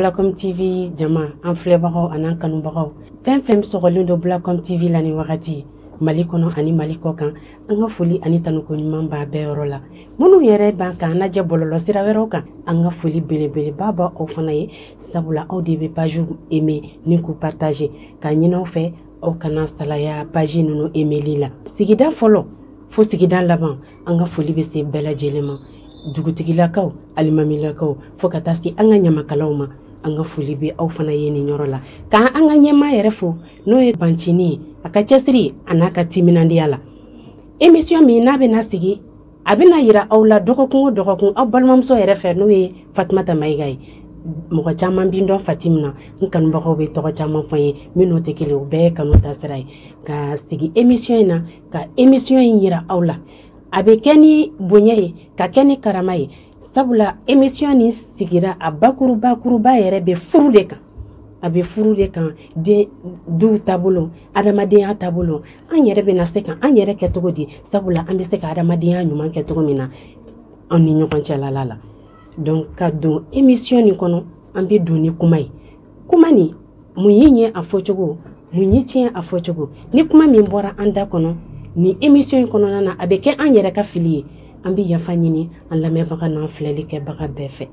Blacom TV jama an filɛbagaw anan kanubagaw fɛn fɛn sɔgɔlen do Blacom TV la ni wagati Mali kɔnɔ ani Mali kɔ kan an ka foli ani tanuko ɲuman b'a bɛɛ yɔrɔ la minnu yɛrɛ b'an kan lajɛ bɔlɔlɔ sira wɛrɛw kan an ka foli belebeleba b'a aw fana ye sabula aw de bɛ page aimer ni k'u partager ka ɲinaw fɛ aw kana salaya page ninnu aimerli la sigida fɔlɔ fo sigida laban an ka foli bɛ se bɛɛ lajɛlen ma dugutigilakaw alimamilakaw fo ka taa se an ka ɲamakalaw ma an ka foli bɛ aw fana ye nin yɔrɔ la k'an an ka ɲɛmaa yɛrɛ fo n'o ye Bancini ye a ka cɛsiri a n'a ka timinandiya la émission min n'a bɛna sigi a bɛna yira aw la dɔgɔkun o dɔgɔkun aw balimamuso yɛrɛ fɛ n'o ye Fatumata Mayiga ye mɔgɔ caman bi dɔn Fatim na n kanubagaw bɛ tɔgɔ caman fɔ n ye minnu tɛ kelen o bɛɛ ye kanu taasira ye ka sigi émission in na ka émission in yira aw la a bɛ kɛ ni bonya ye ka kɛ ni karama ye sabula émission ni sigira a bakuruba yɛrɛ bɛ furu de kan a bɛ furu de kan duw taabolo adamadenya taabolo an yɛrɛ bɛna se ka an yɛrɛ kɛ cogo di sabula an bɛ se ka adamadenya ɲuman kɛ cogo min na an ni ɲɔgɔn cɛla la donc ka don émission nin kɔnɔ an bɛ don ni kuma ye kuma nin mun ye ɲɛ a fɔcogo mun ye tiɲɛ a fɔcogo ni kuma min bɔra an da kɔnɔ ni émission in kɔnɔna na a bɛ kɛ an yɛrɛ ka fili ye an bɛ yafa ɲini an lamɛnbaga n'an filɛli kɛbaga bɛɛ fɛ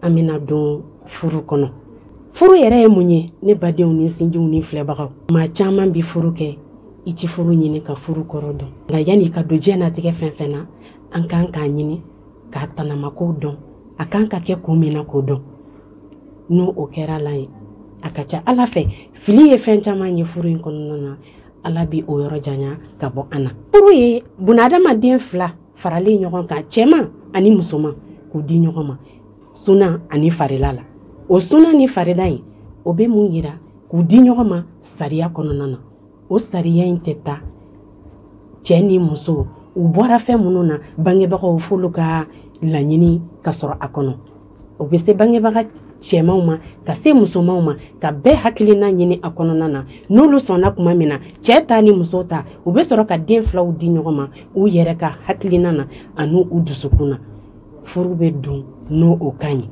an bɛna don furu kɔnɔ furu yɛrɛ ye mun ye ne badenw ni sinjiw ni filɛbagaw maa caman bi furu kɛ i ti furu ɲini ka furu kɔrɔ dɔn nka yanni ka don diɲɛnatigɛ fɛn fɛn na an kan k'a ɲini k'a tanamakow dɔn a kan ka kɛ kun min na k'o dɔn n'o o kɛra la ye a ka ca Ala fɛ fili ye fɛn caman ye furu in kɔnɔna na Ala bi o yɔrɔ janya ka bɔ an na furu ye bunadamaden fila faralen ɲɔgɔn kan cɛman ani musoman k'u di ɲɔgɔn ma suna ani farila la o suna ni farida in o bɛ mun yira k'u di ɲɔgɔn ma sariya kɔnɔna na o sariya in tɛ taa cɛ ni muso u bɔra fɛn minnu na bangebagaw f'olu ka laɲini ka sɔrɔ a kɔnɔ o bɛ se bangebaga cɛmanw ma ka se musomanw ma ka bɛɛ hakilina ɲini a kɔnɔna na n'olu sɔnna kuma min na cɛ ta ni muso ta u bɛ sɔrɔ ka den filaw di ɲɔgɔn ma u yɛrɛ ka hakilina na ani u dusukun na furu bɛ don n'o o kan ye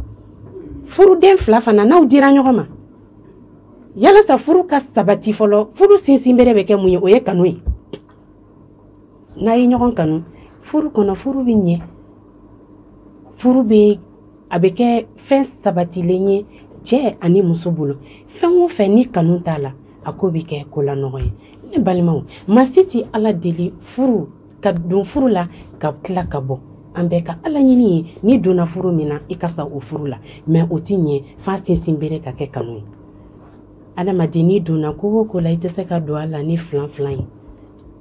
furu den fila fana n'aw dira ɲɔgɔn ma yalasa furu ka sabati fɔlɔ furu sinsin bere bɛ kɛ mun ye o ye kanu ye n'a ye ɲɔgɔn kanu furu kɔnɔ furu bɛ ɲɛ furu bɛ a bɛ kɛ fɛn sabatilen ye cɛ ani muso bolo fɛn o fɛn ni kanu t'a la a ko bɛ kɛ ko la nɔgɔ ye ne balimaw maa si tɛ Ala deli furu ka don furu la ka tila ka bɔ an bɛɛ ka Ala ɲini ye ni donna furu min na i ka sa o furu la mais o tɛ ɲɛ f'a sinsin bere ka kɛ kanu ye adamaden ni donna ko o ko la i tɛ se ka don a la ni filan ye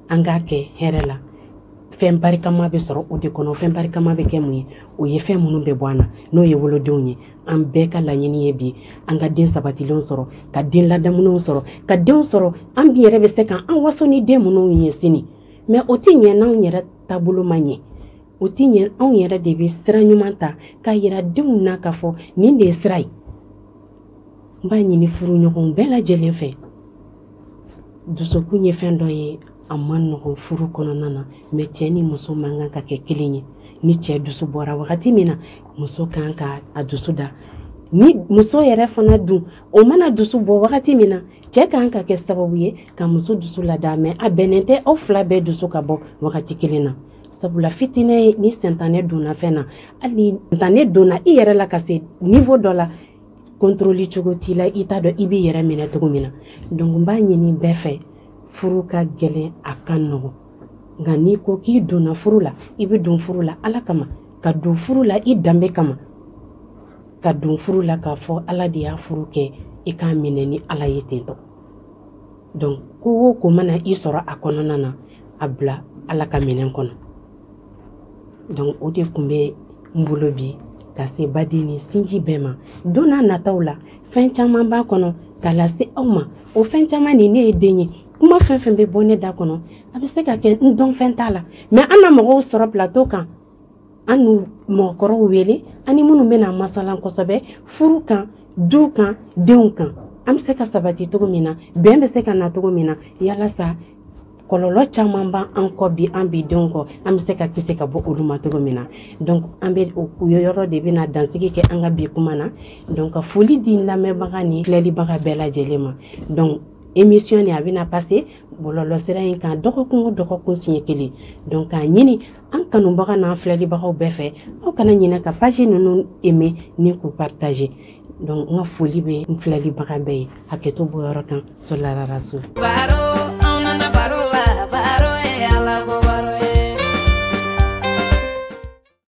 an k'a kɛ hɛrɛ la fɛn barikama bɛ sɔrɔ o de kɔnɔ fɛn barikama bɛ kɛ mun ye o ye fɛn minnu bɛ bɔ an na n'o ye wolodenw ye an bɛɛ ka laɲini ye bi an ka den sabatilenw sɔrɔ ka den ladamunenw sɔrɔ ka denw sɔrɔ an bi yɛrɛ bɛ se ka an waso ni den minnu ye sini mais o tɛ ɲɛ n'anw yɛrɛ taabolo ma ɲɛ o tɛ ɲɛ anw yɛrɛ de bɛ sira ɲuman ta k'a yira denw na k'a fɔ nin de ye sira ye n b'a ɲini furuɲɔgɔnw bɛɛ lajɛlen fɛ dusukun ye fɛn dɔ ye a man nɔgɔn furu kɔnɔna na mais cɛ ni muso man kan ka kɛ kelen ye ni cɛ dusu bɔra wagati min na muso kan ka a dusu da ni muso yɛrɛ fana dun o mana dusu bɔ wagati min na cɛ kan ka kɛ sababu ye ka muso dusu lada mais a bɛnnen tɛ aw fila bɛɛ dusu ka bɔ wagati kelen na sabula fitinɛ ni sentanɛ donna fɛn na hali sentanɛ donna i yɛrɛ la ka se niveau dɔ la contrôle cogo t'i la i t'a dɔn i b'i yɛrɛ minɛ cogo min na donc n b'a ɲini bɛɛ fɛ furu ka gɛlɛn a ka nɔgɔn nka n'i ko k'i donna furu la i bɛ don furu la Ala kama ka don furu la i danbe kama ka don furu la k'a fɔ Ala de y'a furu kɛ i k'a minɛ ni Ala ye ten tɔ donc ko o ko mana i sɔrɔ a kɔnɔna na a bila Ala ka minɛn kɔnɔ donc o de tun bɛ n bolo bi ka se baden ni sinji bɛɛ ma don n'a nataw la fɛn caman b'a kɔnɔ k'a lase aw ma o fɛn caman ni ne ye den ye kuma fɛn fɛn bɛ bɔ ne da kɔnɔ a bɛ se ka kɛ n dɔn fɛn t'a la mais an na mɔgɔw sɔrɔ plateau kan an n'u mɔgɔkɔrɔw wele ani minnu bɛna masalan kosɛbɛ furu kan du kan denw kan an bɛ se ka sabati cogo min na bɛn bɛ se ka na cogo min na yalasa kɔlɔlɔ caman b'an kɔ bi an bidenw kɔ an bɛ se ka kisi ka bɔ olu ma cogo min na donc an bɛ o yɔrɔ de bɛna dansigi kɛ an ka bi kuma na donc ka foli di lamɛnbaga ni filɛlibaga bɛɛ lajɛlen ma donc émission ni a bɛna passer bɔlɔlɔsira in kan dɔgɔkun o dɔgɔkun siɲɛ kelen donc k'a ɲini an kanubaga n'an filɛlibagaw bɛɛ fɛ aw kana ɲinɛ ka page ninnu aimer ni k'u partager donc n ka foli bɛ n filɛlibaga bɛɛ ye hakɛto bɔ yɔrɔ kan so la raso